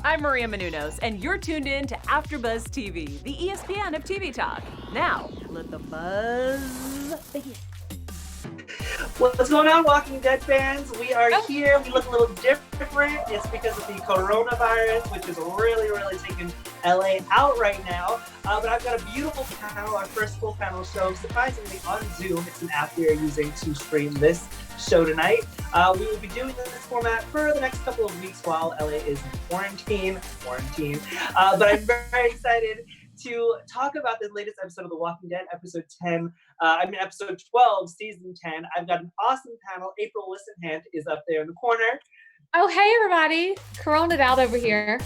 I'm Maria Menounos, and you're tuned in to AfterBuzz TV, the ESPN of TV talk. Now, let the buzz begin. What's going on, Walking Dead fans? We are here. We look a little different. It's because of the coronavirus, which is really taking LA out right now. But I've got a beautiful panel, our first full panel show, surprisingly on Zoom. It's an app we are using to stream this show tonight. We will be doing this format for the next couple of weeks while LA is in quarantine. But I'm very excited to talk about the latest episode of The Walking Dead, episode 12, season 10. I've got an awesome panel. April Whisenhant is up there in the corner. Oh, hey, everybody. Corona'd out over here.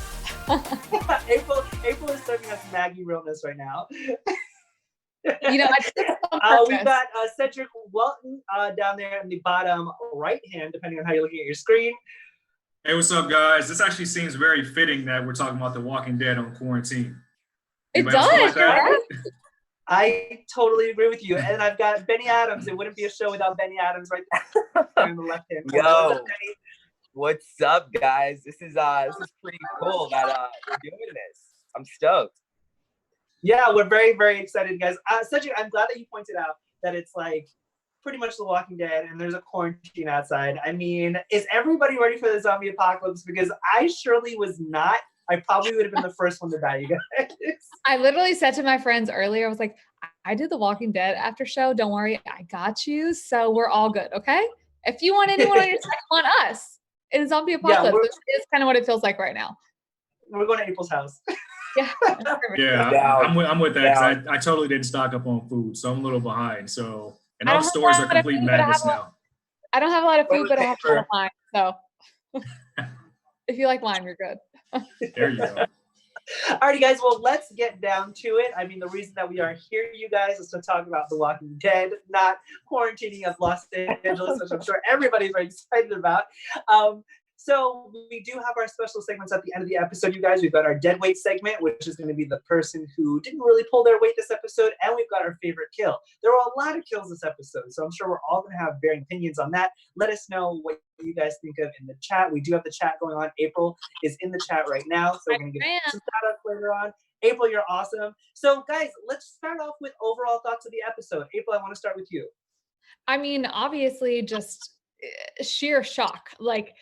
April is serving us Maggie realness right now. You know, we've got Cedric Welton down there in the bottom right hand, depending on how you're looking at your screen. Hey, what's up, guys? This actually seems very fitting that we're talking about The Walking Dead on quarantine. It does, right? I totally agree with you. And I've got Benny Adams. It wouldn't be a show without Benny Adams right there on the left hand. Yo, what's up, guys? This is pretty cool that we're doing this. I'm stoked. Yeah, we're very excited, guys. Cedric, I'm glad that you pointed out that it's like pretty much The Walking Dead and there's a quarantine outside. I mean, is everybody ready for the zombie apocalypse? Because I surely was not. I probably would have been the first one to die, you guys. I literally said to my friends earlier, I was like, I did The Walking Dead after show. Don't worry, I got you. So we're all good, okay? If you want anyone on your side, on us. In zombie apocalypse, it's kind of what it feels like right now. We're going to April's house. Yeah, I'm with that because I totally didn't stock up on food, so I'm a little behind. So, and all the stores are complete madness now. I don't have a lot of food, but I have a lot of wine. So if you like wine, you're good. There you go. Alrighty, guys. Well, let's get down to it. I mean, the reason that we are here, you guys, is to talk about The Walking Dead, not quarantining of Los Angeles, which I'm sure everybody's very excited about. So we do have our special segments at the end of the episode, you guys. We've got our dead weight segment, which is going to be the person who didn't really pull their weight this episode, and we've got our favorite kill. There were a lot of kills this episode, so I'm sure we're all going to have varying opinions on that. Let us know what you guys think of in the chat. We do have the chat going on. April is in the chat right now, so we're going to get some shout outs later on. April, you're awesome. So guys, let's start off with overall thoughts of the episode. April, I want to start with you. I mean, obviously just sheer shock. Like,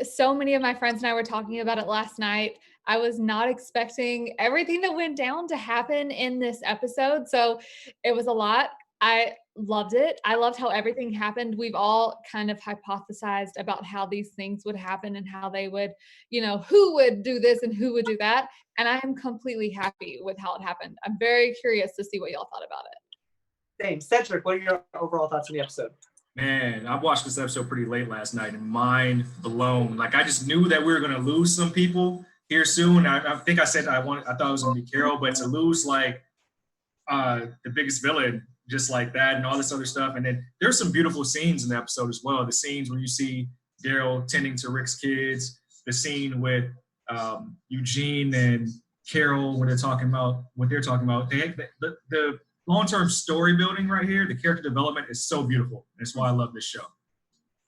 so many of my friends and I were talking about it last night. I was not expecting everything that went down to happen in this episode. So it was a lot. I loved it. I loved how everything happened. We've all kind of hypothesized about how these things would happen and how they would, you know, who would do this and who would do that. And I am completely happy with how it happened. I'm very curious to see what y'all thought about it. Same. Cedric, what are your overall thoughts on the episode? Man, I watched this episode pretty late last night and mind blown. Like, I just knew that we were going to lose some people here soon. I think I said I thought it was going to be Carol, but to lose like the biggest villain just like that and all this other stuff. And then there's some beautiful scenes in the episode as well. The scenes where you see Daryl tending to Rick's kids, the scene with Eugene and Carol when they're talking about what they're talking about. The long-term story building right here, the character development is so beautiful. That's why I love this show.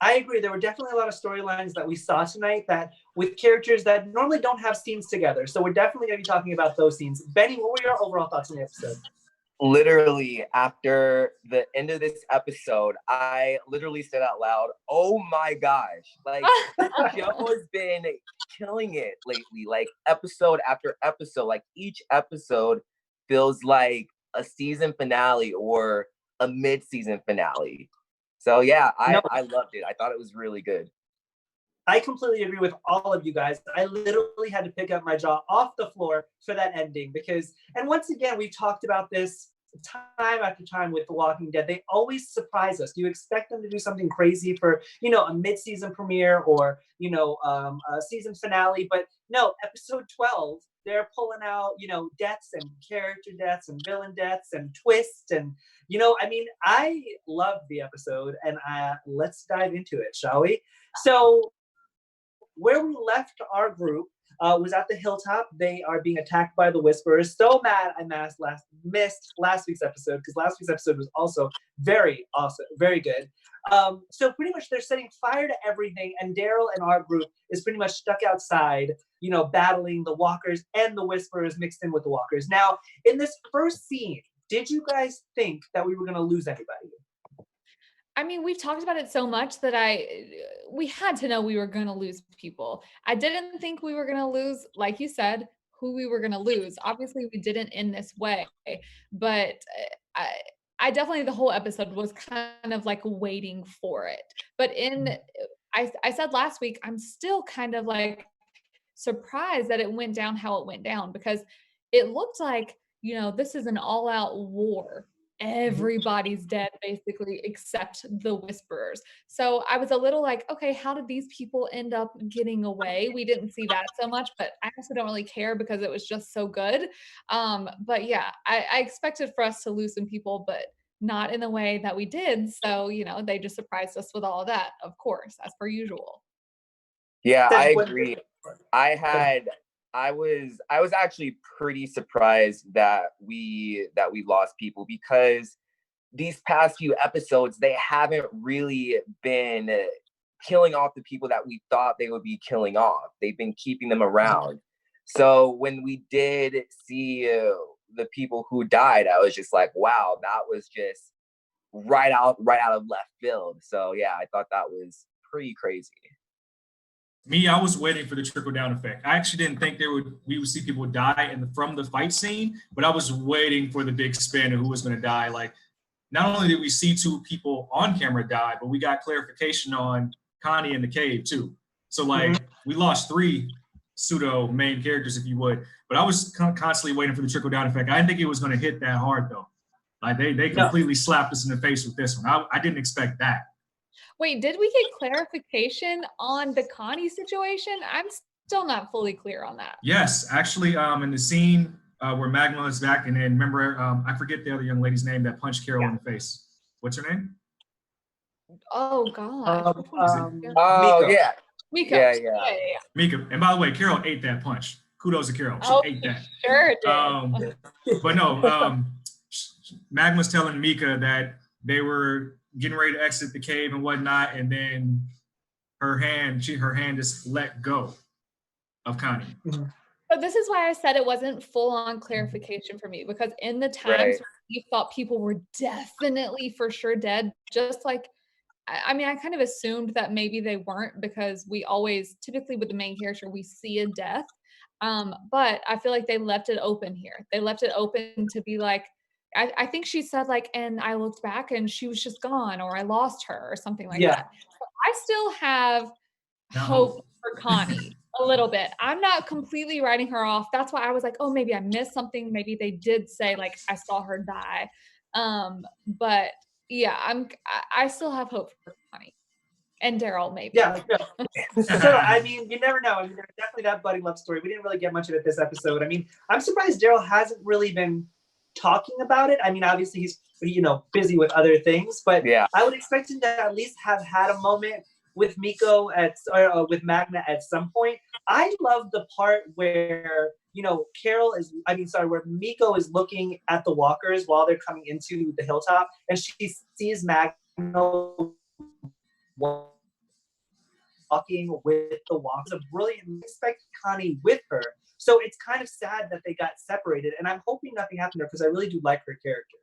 I agree. There were definitely a lot of storylines that we saw tonight that with characters that normally don't have scenes together. So we're definitely going to be talking about those scenes. Benny, what were your overall thoughts on the episode? Literally, after the end of this episode, I literally said out loud, oh my gosh. Like, the show has been killing it lately. Like, episode after episode. Like, each episode feels like a season finale or a mid-season finale. So yeah, I loved it. I thought it was really good. I completely agree with all of you guys. I literally had to pick up my jaw off the floor for that ending because, and once again, we've talked about this time after time with The Walking Dead. They always surprise us. You expect them to do something crazy for, you know, a mid-season premiere or, you know, a season finale, but no, episode 12, they're pulling out, you know, deaths and character deaths and villain deaths and twists. And, you know, I mean, I loved the episode and let's dive into it, shall we? So where we left our group was at the Hilltop. They are being attacked by the Whisperers. So mad I missed last week's episode because last week's episode was also very awesome, very good. So pretty much they're setting fire to everything, and Daryl and our group is pretty much stuck outside, you know, battling the walkers and the whisperers mixed in with the walkers. Now, in this first scene, did you guys think that we were going to lose anybody? I mean, we've talked about it so much that we had to know we were going to lose people. I didn't think we were going to lose, like you said, who we were going to lose. Obviously, we didn't in this way, but I definitely, the whole episode was kind of like waiting for it. But I said last week, I'm still kind of like surprised that it went down how it went down, because it looked like, you know, this is an all-out war. Everybody's dead basically except the whisperers. So I was a little like, okay, how did these people end up getting away? We didn't see that so much, but I also don't really care because it was just so good. But yeah, I expected for us to lose some people, but not in the way that we did. So, you know, they just surprised us with all of that, of course, as per usual. Yeah, I agree. I was actually pretty surprised that we lost people, because these past few episodes, they haven't really been killing off the people that we thought they would be killing off. They've been keeping them around. So when we did see the people who died, I was just like, wow, that was just right out of left field. So yeah, I thought that was pretty crazy. Me, I was waiting for the trickle down effect. I actually didn't think we would see people die from the fight scene, but I was waiting for the big spin of who was going to die. Like, not only did we see 2 people on camera die, but we got clarification on Connie in the cave too. So like, we lost 3 pseudo main characters, if you would. But I was constantly waiting for the trickle down effect. I didn't think it was going to hit that hard though. Like they completely slapped us in the face with this one. I didn't expect that. Wait, did we get clarification on the Connie situation? I'm still not fully clear on that. Yes, actually, in the scene where Magma is back, and then remember, I forget the other young lady's name that punched Carol in the face. What's her name? Oh gosh. Oh yeah, Miko. yeah. Miko. And by the way, Carol ate that punch. Kudos to Carol. She ate that. Sure did. But no, Magma's telling Mika that they were getting ready to exit the cave and whatnot, and then her hand just let go of Connie. But this is why I said it wasn't full on clarification for me, because in the times where you thought people were definitely for sure dead, just like, I mean, I kind of assumed that maybe they weren't, because we always, typically with the main character, we see a death. But I feel like they left it open here. They left it open to be like, I think she said like, and I looked back and she was just gone, or I lost her, or something like that. So I still have hope for Connie a little bit. I'm not completely writing her off. That's why I was like, oh, maybe I missed something. Maybe they did say like, I saw her die. But yeah, I still have hope for Connie and Daryl, maybe. Yeah. So I mean, you never know. I mean, there's definitely that budding love story. We didn't really get much of it this episode. I mean, I'm surprised Daryl hasn't really been talking about it. I mean, obviously he's, you know, busy with other things, but yeah, I would expect him to at least have had a moment with Miko with Magna at some point. I love the part where, you know, where Miko is looking at the walkers while they're coming into the hilltop, and she sees Magna walking with the walkers. A brilliant, expect Connie with her. So it's kind of sad that they got separated, and I'm hoping nothing happened there because I really do like her character.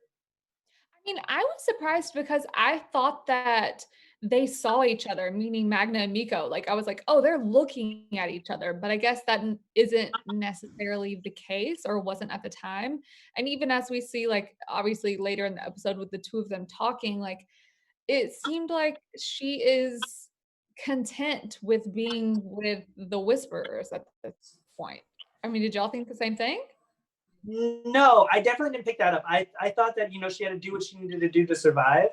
I mean, I was surprised because I thought that they saw each other, meaning Magna and Miko. Like, I was like, oh, they're looking at each other, but I guess that isn't necessarily the case, or wasn't at the time. And even as we see, like, obviously later in the episode with the 2 of them talking, like, it seemed like she is content with being with the Whisperers at this point. I mean, did y'all think the same thing? No, I definitely didn't pick that up. I thought that, you know, she had to do what she needed to do to survive.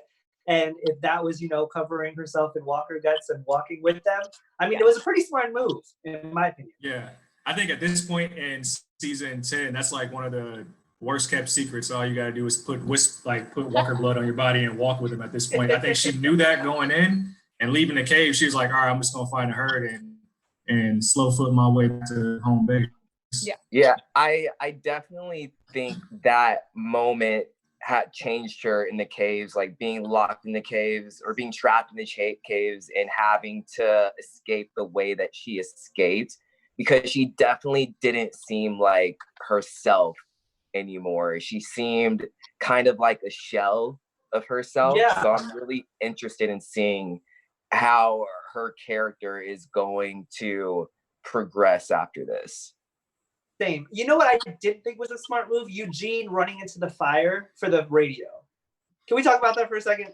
And if that was, you know, covering herself in walker guts and walking with them, I mean, it was a pretty smart move, in my opinion. Yeah. I think at this point in season 10, that's like one of the worst kept secrets. All you got to do is put walker blood on your body and walk with them at this point. I think she knew that going in, and leaving the cave, she was like, all right, I'm just going to find a herd and slow foot my way to home base. Yeah, I definitely think that moment had changed her in the caves, like being locked in the caves or being trapped in the caves and having to escape the way that she escaped, because she definitely didn't seem like herself anymore. She seemed kind of like a shell of herself. Yeah. So I'm really interested in seeing how her character is going to progress after this. Same. You know what I did think was a smart move? Eugene running into the fire for the radio. Can we talk about that for a second?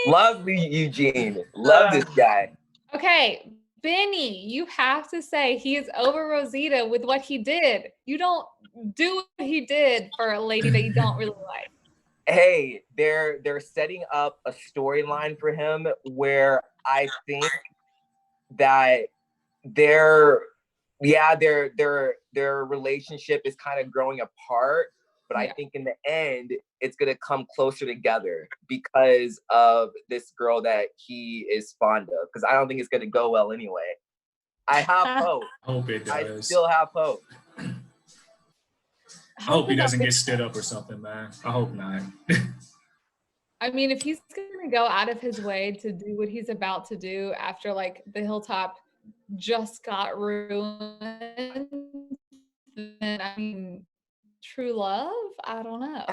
Love Eugene. Love this guy. Okay, Benny, you have to say he is over Rosita with what he did. You don't do what he did for a lady that you don't really like. Hey, they're setting up a storyline for him where I think that their relationship is kind of growing apart, but I think in the end it's gonna come closer together because of this girl that he is fond of. Because I don't think it's gonna go well anyway. I have hope. I hope it does. I still have hope. I hope he doesn't get stood up or something, man. I hope not. I mean, if he's gonna go out of his way to do what he's about to do after like the Hilltop just got ruined, then I mean, true love? I don't know.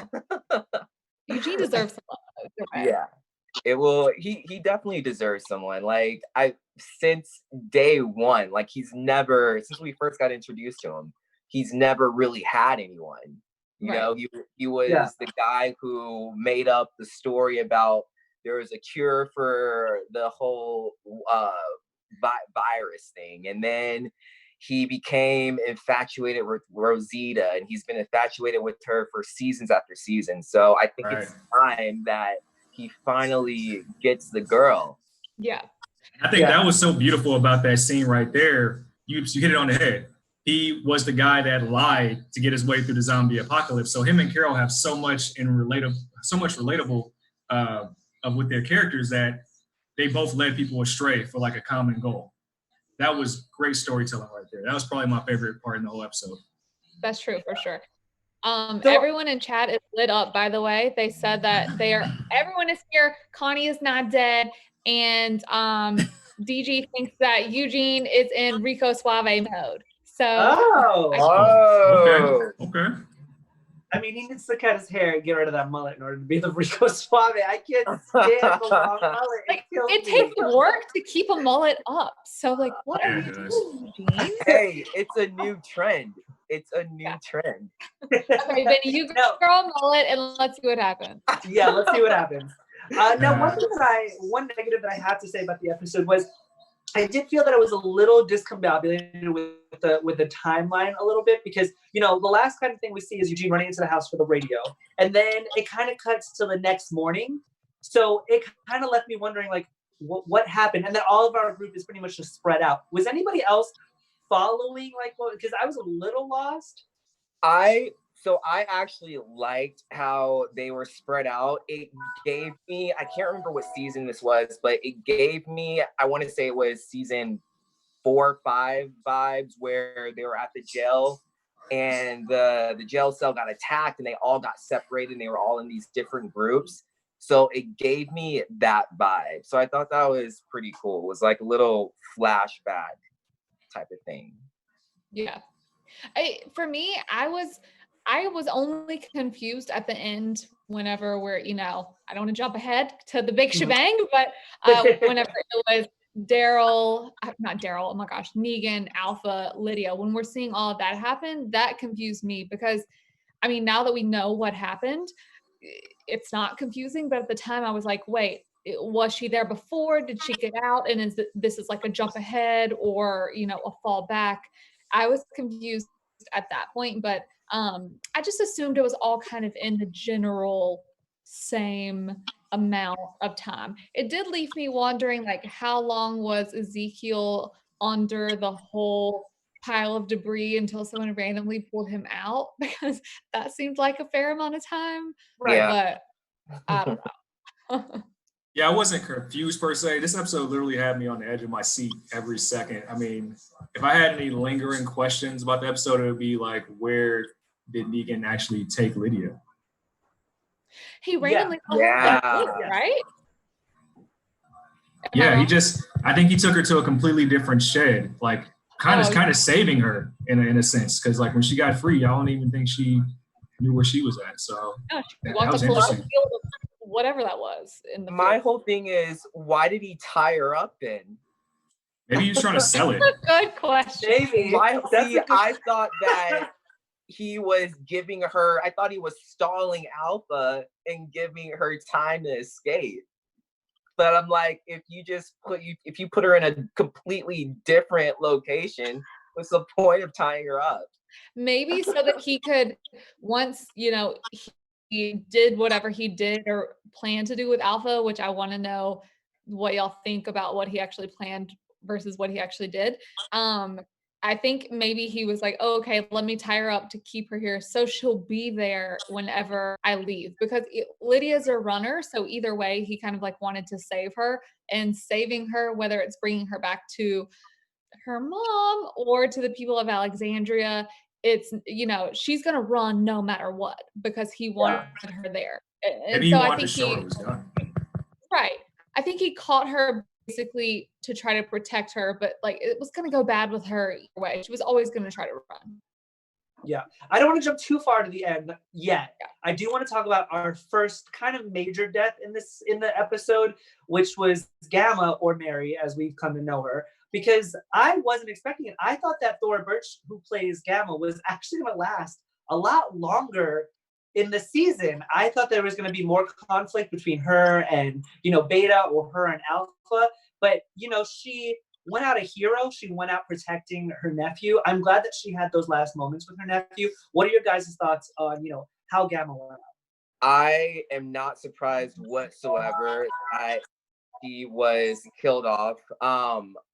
Eugene deserves some love. Yeah, it will. He definitely deserves someone. Like since day one, like since we first got introduced to him, he's never really had anyone. You know, he was the guy who made up the story about there was a cure for the whole virus thing, and then he became infatuated with Rosita, and he's been infatuated with her for seasons after season. So I think it's time that he finally gets the girl. Yeah. I think that was so beautiful about that scene right there. You hit it on the head. He was the guy that lied to get his way through the zombie apocalypse. So him and Carol have so much relatable with their characters that they both led people astray for like a common goal. That was great storytelling right there. That was probably my favorite part in the whole episode. That's true for sure. Everyone in chat is lit up, by the way. They said that everyone is here. Connie is not dead. And DG thinks that Eugene is in Rico Suave mode. So okay. I mean, he needs to cut his hair and get rid of that mullet in order to be the Rico Suave. I can't stand the long mullet. It takes work to keep a mullet up. So, like, what are you doing, Eugene? Hey, it's a new trend. It's a new trend. Okay, Benny, you grow a mullet and let's see what happens. Yeah, let's see what happens. Now, one negative that I have to say about the episode was I did feel that it was a little discombobulated with the timeline a little bit, because, you know, the last kind of thing we see is Eugene running into the house for the radio, and then it kind of cuts to the next morning. So it kind of left me wondering, like, what happened? And then all of our group is pretty much just spread out. Was anybody else following, like, because I was a little lost? So I actually liked how they were spread out. It gave me, I can't remember what season this was, but it gave me, I want to say it was season 4 or 5 vibes, where they were at the jail and the jail cell got attacked and they all got separated and they were all in these different groups. So it gave me that vibe. So I thought that was pretty cool. It was like a little flashback type of thing. Yeah. For me, I was only confused at the end whenever we're, you know, I don't want to jump ahead to the big shebang, but whenever it was Negan, Alpha, Lydia, when we're seeing all of that happen, that confused me because, I mean, now that we know what happened, it's not confusing, but at the time I was like, wait, was she there before? Did she get out? And this is like a jump ahead or, you know, a fall back? I was confused at that point, but I just assumed it was all kind of in the general same amount of time. It did leave me wondering, like, how long was Ezekiel under the whole pile of debris until someone randomly pulled him out? Because that seemed like a fair amount of time. Right. But I don't know. Yeah, I wasn't confused per se. This episode literally had me on the edge of my seat every second. I mean, if I had any lingering questions about the episode, it would be like, where did Negan actually take Lydia? He randomly Yeah. right? Yeah, I think he took her to a completely different shed, like kind of saving her in a sense, because like when she got free, I don't even think she knew where she was at. So she that walked was up to the interesting. field of whatever that was in the My field. whole thing is, why did he tie her up then? Maybe he was trying to sell it. Good question. Maybe. I thought that he was giving her, I thought he was stalling Alpha and giving her time to escape. But I'm like, if you put her in a completely different location, what's the point of tying her up? Maybe so that he could, once, he did whatever he did or planned to do with Alpha, which I want to know what y'all think about what he actually planned versus what he actually did. I think maybe he was like, oh, okay, let me tie her up to keep her here so she'll be there whenever I leave. Because Lydia's a runner, so either way, he kind of like wanted to save her, and saving her, whether it's bringing her back to her mom or to the people of Alexandria, it's, she's going to run no matter what because he wanted her there. And Maybe so he I wanted think to show her it was done. right. I think he caught her basically to try to protect her, but like it was going to go bad with her either way. She was always going to try to run. Yeah, I don't want to jump too far to the end yet. Yeah. I do want to talk about our first kind of major death in the episode, which was Gamma, or Mary, as we've come to know her, because I wasn't expecting it. I thought that Thora Birch, who plays Gamma, was actually going to last a lot longer in the season. I thought there was going to be more conflict between her and, Beta, or her and Alpha, but, she went out a hero. She went out protecting her nephew. I'm glad that she had those last moments with her nephew. What are your guys' thoughts on, how Gamma went out? I am not surprised whatsoever that she was killed off.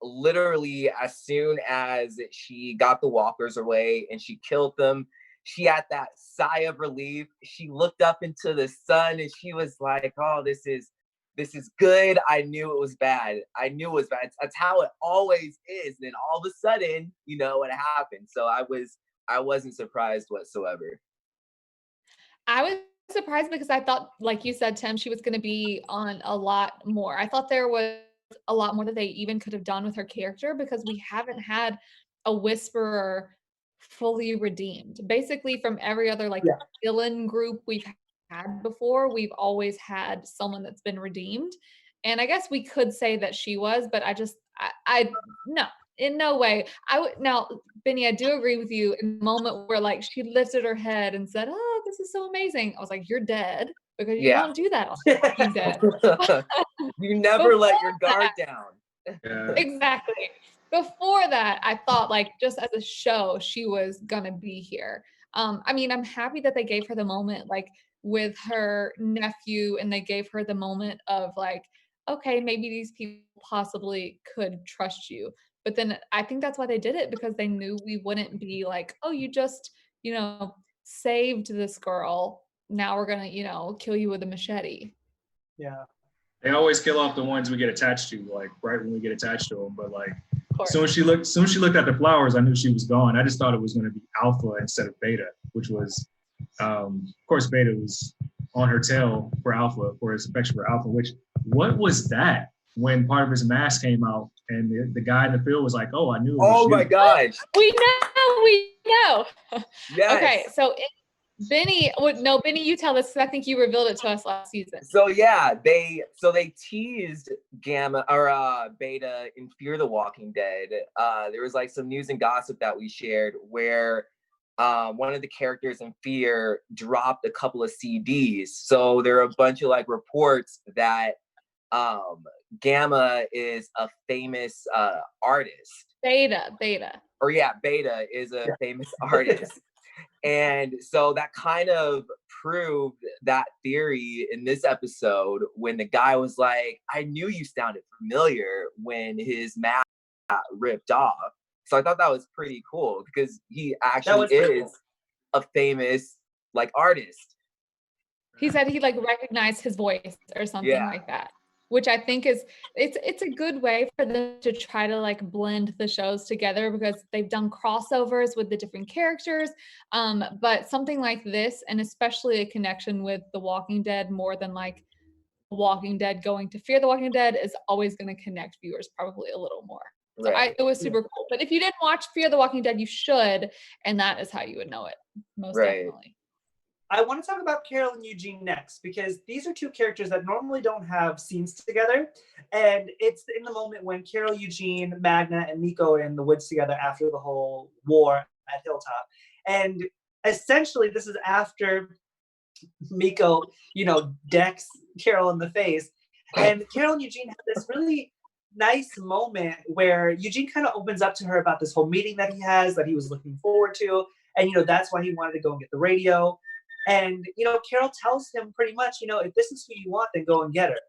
Literally, as soon as she got the walkers away and she killed them, she had that sigh of relief. She looked up into the sun and she was like, oh, this is good. I knew it was bad. I knew it was bad. That's how it always is. And then all of a sudden, it happened. So I wasn't surprised whatsoever. I was surprised because I thought, like you said, Tim, she was going to be on a lot more. I thought there was a lot more that they even could have done with her character, because we haven't had a Whisperer fully redeemed. Basically, from every other villain group we've had before, we've always had someone that's been redeemed. And I guess we could say that she was, but I no, in no way. Now, Benny, I do agree with you in the moment where like she lifted her head and said, oh, this is so amazing. I was like, you're dead, because you don't do that on Walking Dead. You never let your guard down. Yeah. Exactly. Before that, I thought like just as a show, she was gonna be here. I mean, I'm happy that they gave her the moment like with her nephew, and they gave her the moment of like, okay, maybe these people possibly could trust you. But then I think that's why they did it, because they knew we wouldn't be like, oh, you just, saved this girl. Now we're gonna, kill you with a machete. Yeah. They always kill off the ones we get attached to, like right when we get attached to them. But like, Of soon as she looked at the flowers, I knew she was gone. I just thought it was going to be Alpha instead of Beta, which was, of course, Beta was on her tail for Alpha, for his affection for Alpha. What was that? When part of his mask came out, and the guy in the field was like, "Oh, I knew it was Oh you." my gosh! We know. Yes. Okay, so Benny, you tell this, because I think you revealed it to us last season. So yeah, they teased Gamma or Beta in Fear the Walking Dead. There was like some news and gossip that we shared where one of the characters in Fear dropped a couple of CDs. So there are a bunch of like reports that Gamma is a famous artist. Beta. Beta is a famous artist. And so that kind of proved that theory in this episode when the guy was like, I knew you sounded familiar when his mask got ripped off. So I thought that was pretty cool, because he actually is a famous like artist. He said he like recognized his voice or something like that. which I think is it's a good way for them to try to like blend the shows together because they've done crossovers with the different characters. But something like this, and especially a connection with The Walking Dead more than like Walking Dead going to Fear the Walking Dead is always going to connect viewers probably a little more. So Right. it was super cool. But if you didn't watch Fear the Walking Dead, you should, and that is how you would know it, most Right. definitely. I want to talk about Carol and Eugene next because these are two characters that normally don't have scenes together. And it's in the moment when Carol, Eugene, Magna, and Miko are in the woods together after the whole war at Hilltop. And essentially, this is after Miko, decks Carol in the face. And Carol and Eugene have this really nice moment where Eugene kind of opens up to her about this whole meeting that he has that he was looking forward to. And, that's why he wanted to go and get the radio. And, Carol tells him pretty much, if this is who you want, then go and get her.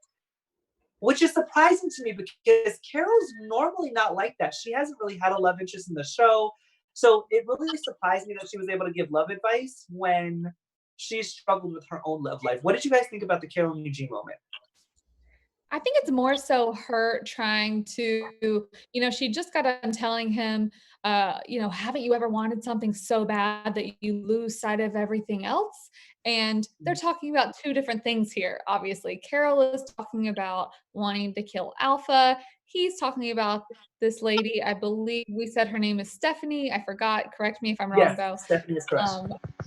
Which is surprising to me because Carol's normally not like that. She hasn't really had a love interest in the show. So it really surprised me that she was able to give love advice when she struggled with her own love life. What did you guys think about the Carol and Eugene moment? I think it's more so her trying to, she just got done telling him, haven't you ever wanted something so bad that you lose sight of everything else? And they're talking about two different things here. Obviously, Carol is talking about wanting to kill Alpha. He's talking about this lady. I believe we said her name is Stephanie. I forgot. Correct me if I'm wrong, Yes, though. Stephanie is correct.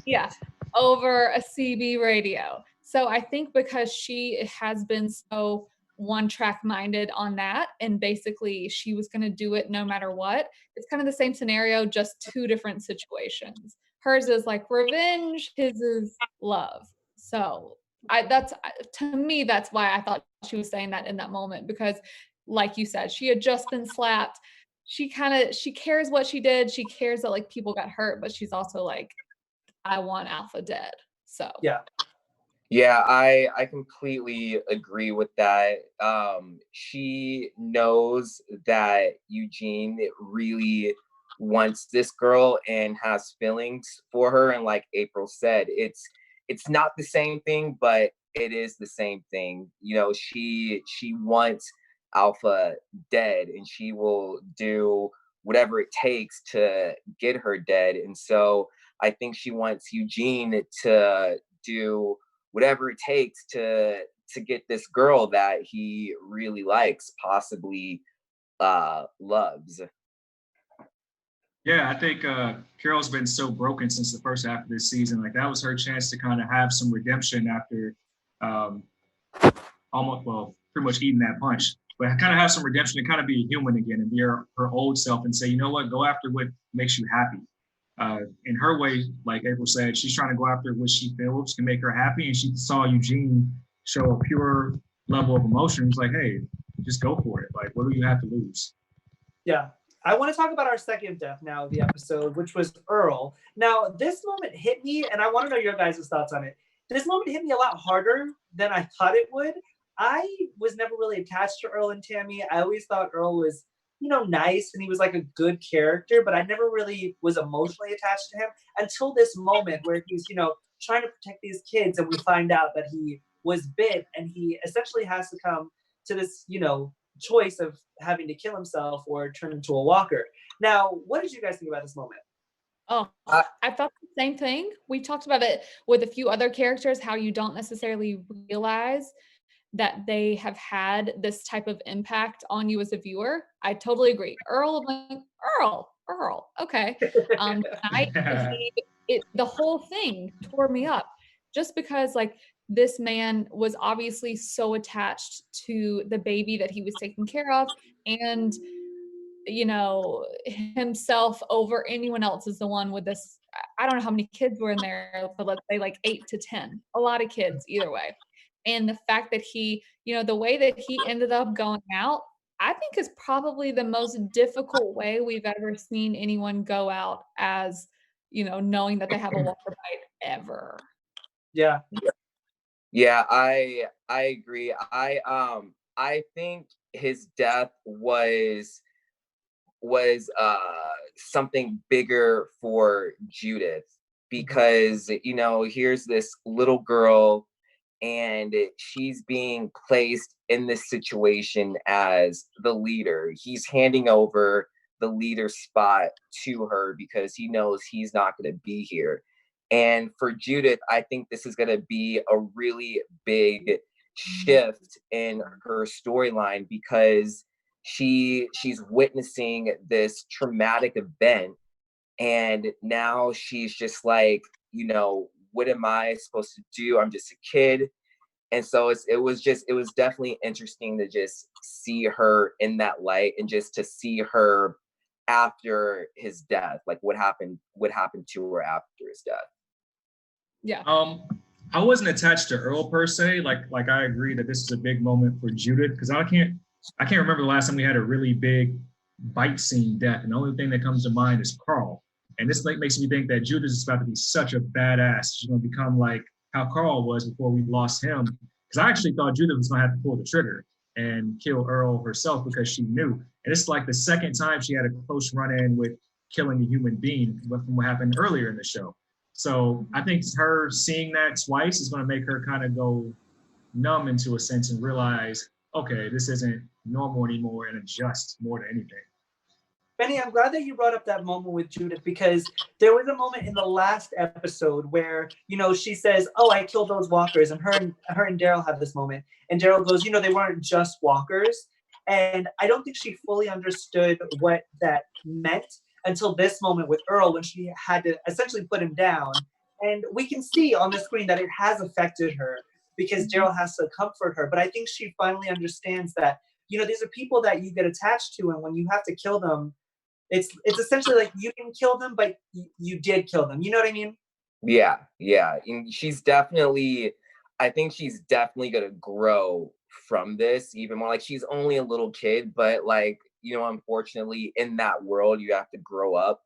Yeah, over a CB radio. So I think because she has been so one track minded on that, and basically she was going to do it no matter what. It's kind of the same scenario, just two different situations. Hers is like revenge, his is love. So to me, that's why I thought she was saying that in that moment, because like you said, she had just been slapped. She cares what she did. She cares that like people got hurt, but she's also like, I want Alpha dead. So Yeah. Yeah, I completely agree with that. She knows that Eugene really wants this girl and has feelings for her, and like April said, it's not the same thing, but it is the same thing. She wants Alpha dead, and she will do whatever it takes to get her dead. And so I think she wants Eugene to do whatever it takes to get this girl that he really likes, possibly loves. Yeah, I think Carol's been so broken since the first half of this season. Like that was her chance to kind of have some redemption after pretty much eating that punch. But kind of have some redemption and kind of be a human again and be her old self and say, you know what, go after what makes you happy. In her way, like April said, she's trying to go after what she feels can make her happy. And she saw Eugene show a pure level of emotion. It's like, hey, just go for it. Like, what do you have to lose? Yeah. I want to talk about our second death now of the episode, which was Earl. Now, this moment hit me, and I want to know your guys' thoughts on it. This moment hit me a lot harder than I thought it would. I was never really attached to Earl and Tammy. I always thought Earl was nice, and he was like a good character, but I never really was emotionally attached to him until this moment where he's, trying to protect these kids, and we find out that he was bit, and he essentially has to come to this, choice of having to kill himself or turn into a walker. Now, what did you guys think about this moment? Oh, I thought the same thing. We talked about it with a few other characters, how you don't necessarily realize that they have had this type of impact on you as a viewer. I totally agree. Earl, I'm like, Earl, okay. Tonight, the whole thing tore me up just because like this man was obviously so attached to the baby that he was taking care of, and himself over anyone else is the one with this. I don't know how many kids were in there, but let's say like 8 to 10, a lot of kids either way. And the fact that he, the way that he ended up going out, I think is probably the most difficult way we've ever seen anyone go out as, knowing that they have a walker bite ever. Yeah. Yeah, I agree. I think his death was something bigger for Judith because here's this little girl and she's being placed in this situation as the leader. He's handing over the leader spot to her because he knows he's not going to be here. And for Judith, I think this is going to be a really big shift in her storyline because she's witnessing this traumatic event, and now she's just like, what am I supposed to do? I'm just a kid. And so it was definitely interesting to just see her in that light, and just to see her after his death, like what happened to her after his death. Yeah. I wasn't attached to Earl per se. Like I agree that this is a big moment for Judith, because I can't remember the last time we had a really big bite scene death, and the only thing that comes to mind is Carl. And this makes me think that Judas is about to be such a badass. She's going to become like how Carl was before we lost him. Because I actually thought Judith was going to have to pull the trigger and kill Earl herself because she knew. And it's like the second time she had a close run-in with killing a human being from what happened earlier in the show. So I think her seeing that twice is going to make her kind of go numb into a sense and realize, okay, this isn't normal anymore, and adjust more than anything. Benny, I'm glad that you brought up that moment with Judith, because there was a moment in the last episode where, she says, oh, I killed those walkers. And her and Daryl have this moment. And Daryl goes, they weren't just walkers. And I don't think she fully understood what that meant until this moment with Earl, when she had to essentially put him down. And we can see on the screen that it has affected her because Daryl has to comfort her. But I think she finally understands that, these are people that you get attached to. And when you have to kill them, it's essentially like you didn't kill them, but you did kill them. You know what I mean? Yeah. And I think she's definitely going to grow from this even more. Like, she's only a little kid, but like, unfortunately in that world, you have to grow up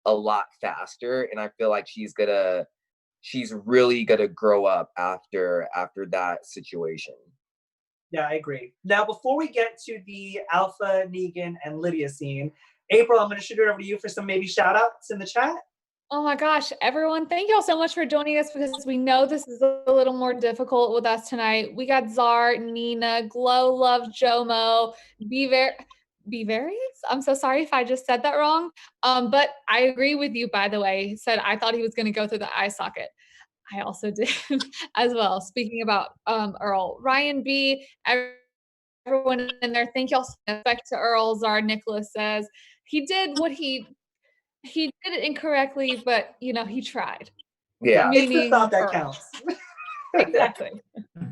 a lot faster. And I feel like she's really going to grow up after that situation. Yeah, I agree. Now, before we get to the Alpha, Negan, and Lydia scene, April, I'm going to shoot it over to you for some maybe shout outs in the chat. Oh my gosh, everyone, thank you all so much for joining us, because we know this is a little more difficult with us tonight. We got Zar, Nina, Glow, Love, Jomo, Bevarious? I'm so sorry if I just said that wrong. But I agree with you, by the way. He said, I thought he was going to go through the eye socket. I also did as well. Speaking about Earl, Ryan B, everyone in there, thank y'all so much. Back to Earl, Zar, Nicholas says, he did what he did it incorrectly, but he tried. Yeah. It's the thought that Earl. counts. Exactly.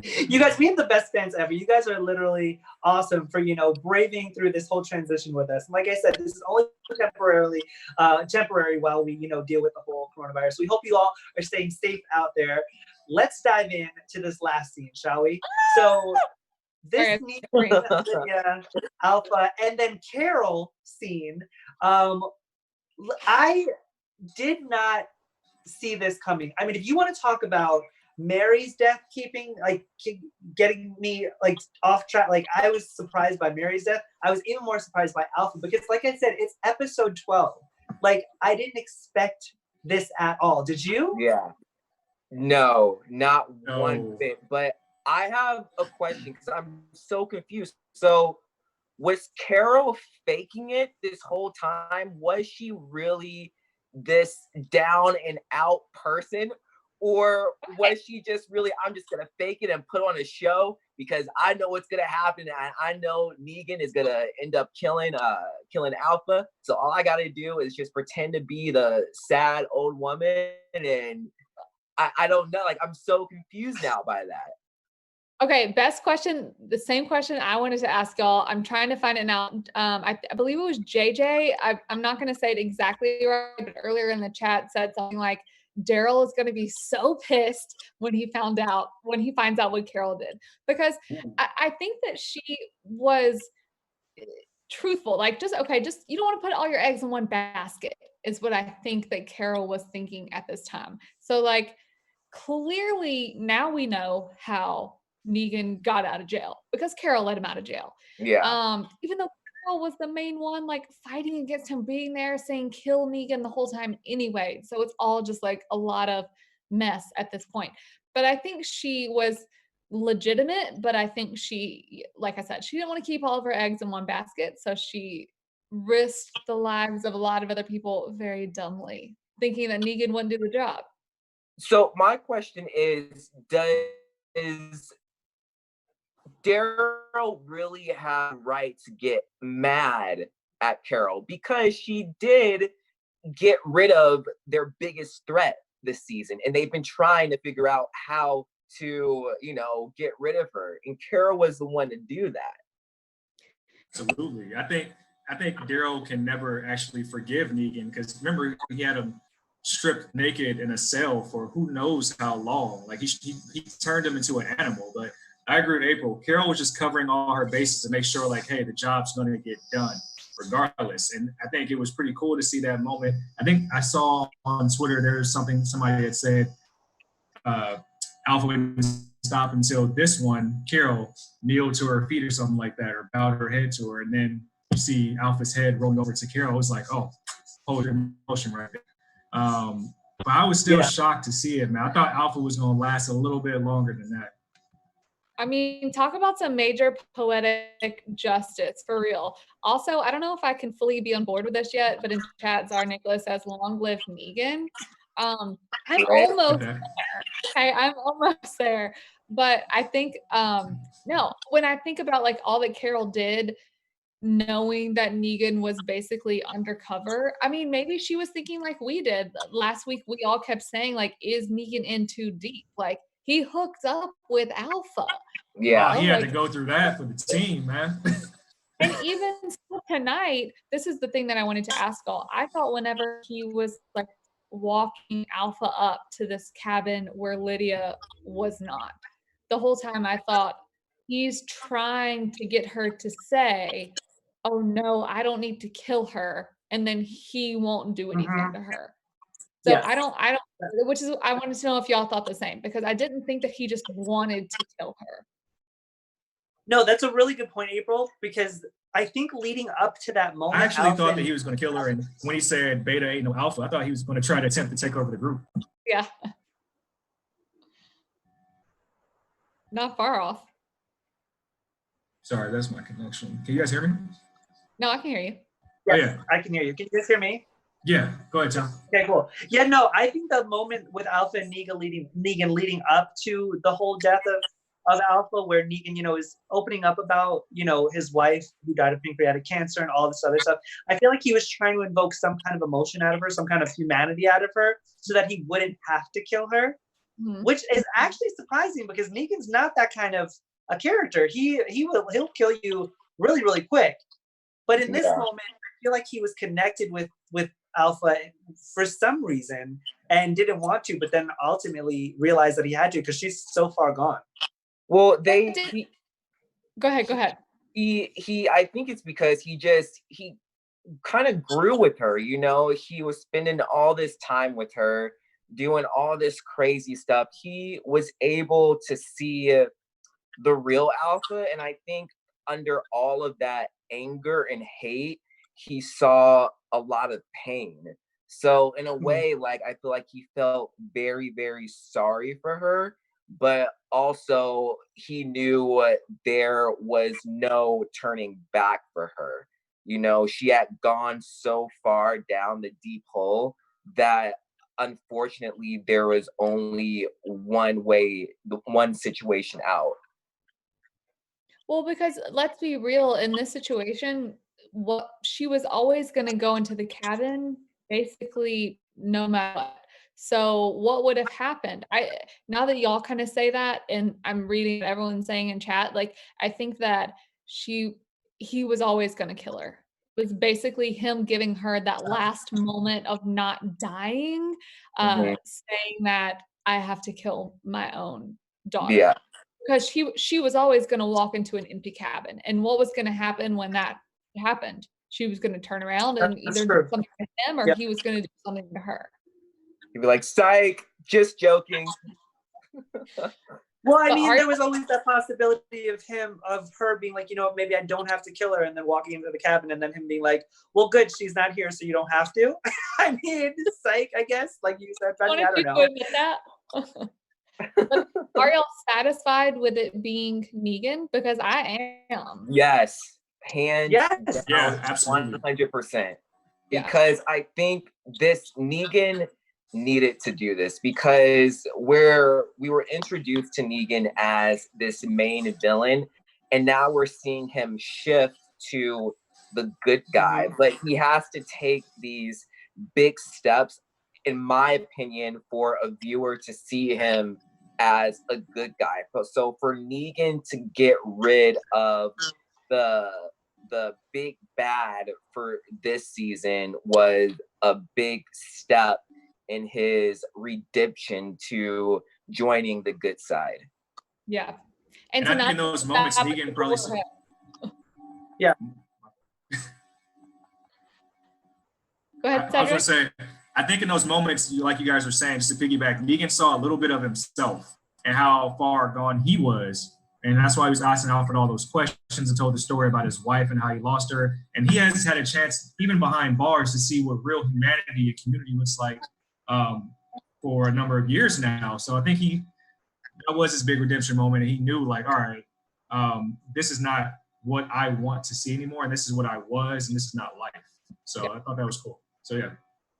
You guys, we have the best fans ever. You guys are literally awesome for, braving through this whole transition with us. And like I said, this is only temporary while we, deal with the whole coronavirus. We hope you all are staying safe out there. Let's dive in to this last scene, shall we? So this Lydia, Alpha, and then Carol scene. I did not see this coming. I mean, if you want to talk about Mary's death getting me off track, I was surprised by Mary's death. I was even more surprised by Alpha, because like I said, it's episode 12. I didn't expect this at all. Did you? Yeah. No, not one bit. But I have a question, because I'm so confused. So was Carol faking it this whole time? Was she really this down and out person? Or was she just really, I'm just going to fake it and put on a show because I know what's going to happen. And I know Negan is going to end up killing Alpha. So all I got to do is just pretend to be the sad old woman. And I don't know. I'm so confused now by that. Okay, best question, the same question I wanted to ask y'all. I'm trying to find it now. I believe it was JJ. I'm not going to say it exactly right, but earlier in the chat said something like, Daryl is going to be so pissed when he finds out what Carol did. Because I think that she was truthful. Just you don't want to put all your eggs in one basket, is what I think that Carol was thinking at this time. So clearly now we know how Negan got out of jail, because Carol let him out of jail. Yeah. Even though Carol was the main one, fighting against him, being there, saying kill Negan the whole time anyway. So it's all just a lot of mess at this point. But I think she was legitimate, but I think she, like I said, she didn't want to keep all of her eggs in one basket. So she risked the lives of a lot of other people very dumbly, thinking that Negan wouldn't do the job. So my question is, does Daryl really have the right to get mad at Carol? Because she did get rid of their biggest threat this season, and they've been trying to figure out how to, get rid of her. And Carol was the one to do that. Absolutely. I think Daryl can never actually forgive Negan, because remember, he had him stripped naked in a cell for who knows how long. Like he turned him into an animal. But I agree with April. Carol was just covering all her bases to make sure, like, hey, the job's going to get done regardless. And I think it was pretty cool to see that moment. I think I saw on Twitter there's somebody had said Alpha wouldn't stop until this one, Carol, kneeled to her feet or something like that, or bowed her head to her. And then you see Alpha's head rolling over to Carol. It was like, oh, hold your emotion right there. But I was still shocked to see it, man. I thought Alpha was going to last a little bit longer than that. I mean, talk about some major poetic justice, for real. Also, I don't know if I can fully be on board with this yet, but in chat, Czar Nicholas says, long live Negan. I'm almost there. Okay, I'm almost there. But I think, no, when I think about like all that Carol did, knowing that Negan was basically undercover, I mean, maybe she was thinking like we did. Last week, we all kept saying, like, is Negan in too deep? Like, he hooked up with Alpha. Yeah. He had to go through that for the team, man. And even tonight, this is the thing that I wanted to ask all. I thought whenever he was like walking Alpha up to this cabin where Lydia was not, the whole time I thought he's trying to get her to say, oh no, I don't need to kill her, and then he won't do anything to her. So I don't, which is, I wanted to know if y'all thought the same, because I didn't think that he just wanted to kill her. No, that's a really good point, April, because I think leading up to that moment, I actually thought that he was going to kill her, and when he said Beta ain't no Alpha, I thought he was going to try to attempt to take over the group. Yeah. Not far off. Sorry, that's my connection. Can you guys hear me? No, I can hear you. Yes, yeah, I can hear you. Can you guys hear me? Yeah, go ahead, Tom. Okay, cool. Yeah, no, I think the moment with Alpha and Negan leading up to the whole death of Alpha, where Negan, is opening up about, his wife who died of pancreatic cancer and all this other stuff. I feel like he was trying to invoke some kind of emotion out of her, some kind of humanity out of her, so that he wouldn't have to kill her, which is actually surprising because Negan's not that kind of a character. He'll kill you really, really quick. But in this moment, I feel like he was connected with Alpha for some reason and didn't want to, but then ultimately realized that he had to because she's so far gone. Well, go ahead. I think it's because he kind of grew with her, he was spending all this time with her, doing all this crazy stuff. He was able to see the real Alpha, and I think under all of that anger and hate, he saw a lot of pain. So in a way, like, I feel like he felt very, very sorry for her, but also he knew there was no turning back for her. She had gone so far down the deep hole that unfortunately there was only one situation out. Well, because let's be real, in this situation, she was always going to go into the cabin basically no matter what. So what would have happened? Now that y'all kind of say that, and I'm reading what everyone's saying in chat, like, I think that he was always going to kill her. It was basically him giving her that last moment of not dying, saying that I have to kill my own daughter. Yeah. Because she was always going to walk into an empty cabin. And what was going to happen when that happened? She was going to turn around and either do something to him or he was going to do something to her. He'd be like, psych, just joking. Well, I mean, there was always that possibility of her being like, maybe I don't have to kill her, and then walking into the cabin, and then him being like, well, good, she's not here, so you don't have to. I mean, psych, I guess, like you said, I don't know. But are y'all satisfied with it being Negan? Because I am. Yes, hands Yes. down, absolutely. 100%. Yeah. Because I think this Negan needed to do this because we were introduced to Negan as this main villain, and now we're seeing him shift to the good guy. But he has to take these big steps, in my opinion, for a viewer to see him as a good guy. So for Negan to get rid of the big bad for this season was a big step in his redemption to joining the good side. Yeah. And I think in those moments, Negan probably said, Yeah. Go ahead, Cedric. I was going to say, I think in those moments, like you guys were saying, just to piggyback, Negan saw a little bit of himself and how far gone he was. And that's why he was asking Alfred all those questions and told the story about his wife and how he lost her. And he has had a chance, even behind bars, to see what real humanity and community looks like for a number of years now. So I think that was his big redemption moment. And he knew, like, all right, this is not what I want to see anymore. And this is what I was, and this is not life. So I thought that was cool. So yeah,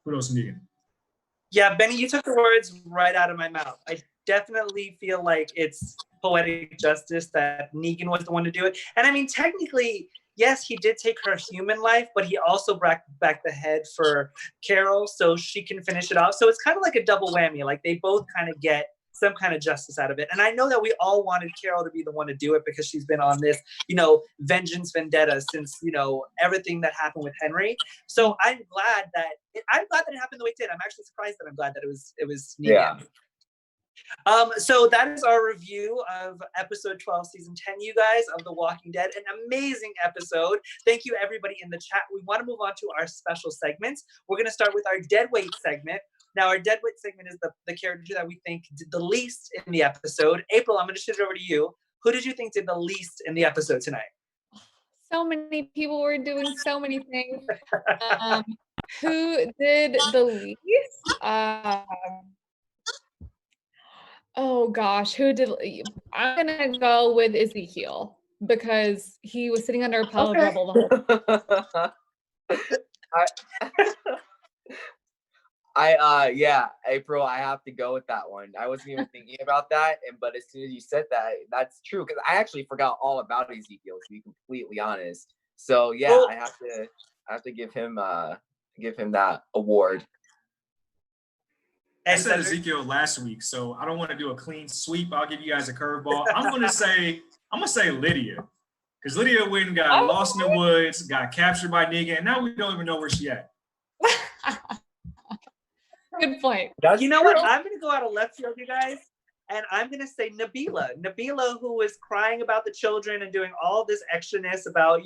kudos to Negan. Yeah, Benny, you took the words right out of my mouth. I definitely feel like it's poetic justice that Negan was the one to do it. And I mean, technically, yes, he did take her human life, but he also brought back the head for Carol so she can finish it off. So it's kind of like a double whammy. Like they both kind of get some kind of justice out of it. And I know that we all wanted Carol to be the one to do it because she's been on this, vengeance vendetta since, everything that happened with Henry. So I'm glad that it happened the way it did. I'm actually surprised that I'm glad that it was Negan. Yeah. So that is our review of episode 12, season 10, you guys, of The Walking Dead. An amazing episode. Thank you, everybody in the chat. We want to move on to our special segments. We're going to start with our deadweight segment. Now, our deadweight segment is the character that we think did the least in the episode. April, I'm going to shoot it over to you. Who did you think did the least in the episode tonight? So many people were doing so many things. Who did the least? Oh gosh, I'm gonna go with Ezekiel because he was sitting under a pile of rubble the whole April, I have to go with that one. I wasn't even thinking about that, but as soon as you said that, that's true because I actually forgot all about Ezekiel, to be completely honest. So yeah, I have to give him that award. I said Ezekiel last week, so I don't want to do a clean sweep. I'll give you guys a curveball. I'm gonna say Lydia, because Lydia went and got lost in the woods, got captured by Negan, and now we don't even know where she at. Good point. You know what? I'm gonna go out of left field, you guys, and I'm gonna say Nabila. Nabila, who was crying about the children and doing all this extraness about,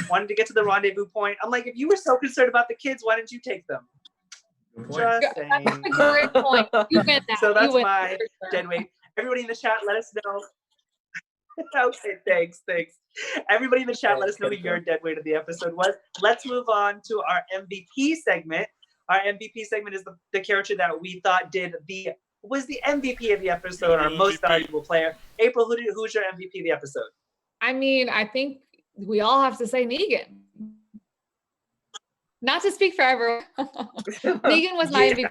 wanting to get to the rendezvous point. I'm like, if you were so concerned about the kids, why didn't you take them? Just saying. That's a great point. You win that. So that's my deadweight. Everybody in the chat, let us know. Okay, thanks. Everybody in the chat, let us know who your deadweight of the episode was. Let's move on to our MVP segment. Our MVP segment is the character that we thought was the MVP of the episode, our most valuable player. April, who's your MVP of the episode? I mean, I think we all have to say Negan. Not to speak for everyone. Negan was my MVP.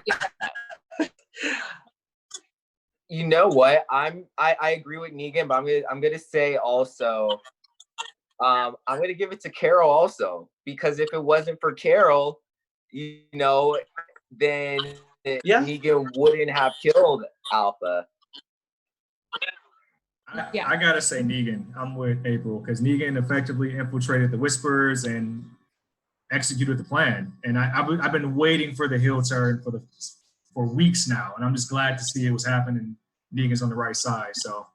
You know what? I agree with Negan, but I'm gonna say also, I'm gonna give it to Carol also, because if it wasn't for Carol, then Negan wouldn't have killed Alpha. I gotta say Negan. I'm with April because Negan effectively infiltrated the Whisperers and executed the plan. And I've been waiting for the heel turn for weeks now, and I'm just glad to see it was happening. Negan's on the right side, so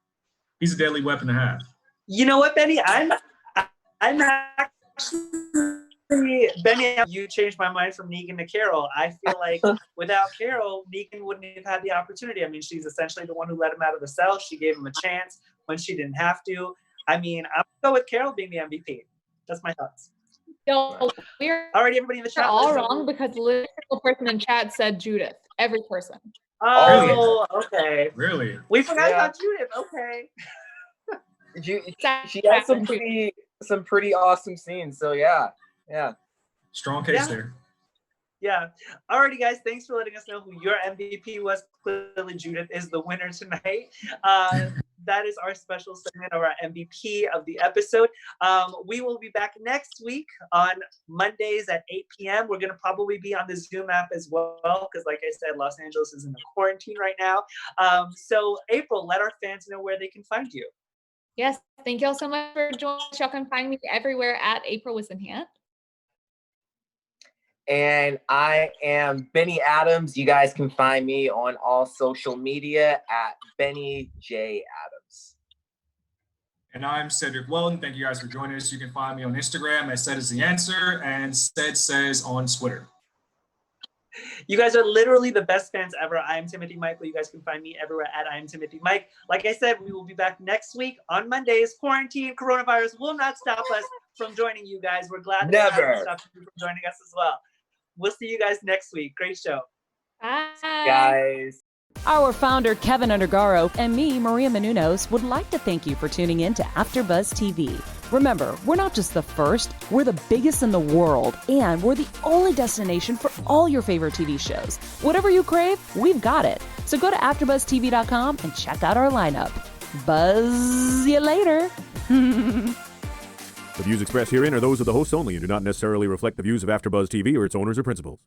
he's a deadly weapon to have. You know what, Benny? I'm actually, Benny, you changed my mind from Negan to Carol. I feel like without Carol, Negan wouldn't have had the opportunity. I mean, she's essentially the one who let him out of the cell. She gave him a chance when she didn't have to. I mean, I'm going to go with Carol being the MVP. That's my thoughts. No, we're already everybody in the chat all wrong because literally every person in chat said Judith. Every person. Oh, okay. Really? We forgot Yeah. about Judith. Okay. She had some pretty awesome scenes. So yeah. Strong case Yeah. there. Yeah. Alrighty, guys. Thanks for letting us know who your MVP was. Clearly, Judith is the winner tonight. That is our special segment of our MVP of the episode. We will be back next week on Mondays at 8 p.m. We're going to probably be on the Zoom app as well because, like I said, Los Angeles is in a quarantine right now. So, April, let our fans know where they can find you. Yes, thank you all so much for joining us. Y'all can find me everywhere at April Whisenhant. And I am Benny Adams. You guys can find me on all social media at Benny J. Adams. And I'm Cedric Welton. Thank you guys for joining us. You can find me on Instagram at Ced is the answer and Ced says on Twitter. You guys are literally the best fans ever. I am Timothy Michael. You guys can find me everywhere at I am Timothy Mike. Like I said, we will be back next week on Mondays. Quarantine, coronavirus will not stop us from joining you guys. We're glad that it hasn't stopped you from joining us as well. We'll see you guys next week. Great show. Bye. Guys. Our founder, Keven Undergaro, and me, Maria Menounos, would like to thank you for tuning in to AfterBuzz TV. Remember, we're not just the first, we're the biggest in the world, and we're the only destination for all your favorite TV shows. Whatever you crave, we've got it. So go to AfterBuzzTV.com and check out our lineup. Buzz you later. The views expressed herein are those of the hosts only and do not necessarily reflect the views of AfterBuzz TV or its owners or principals.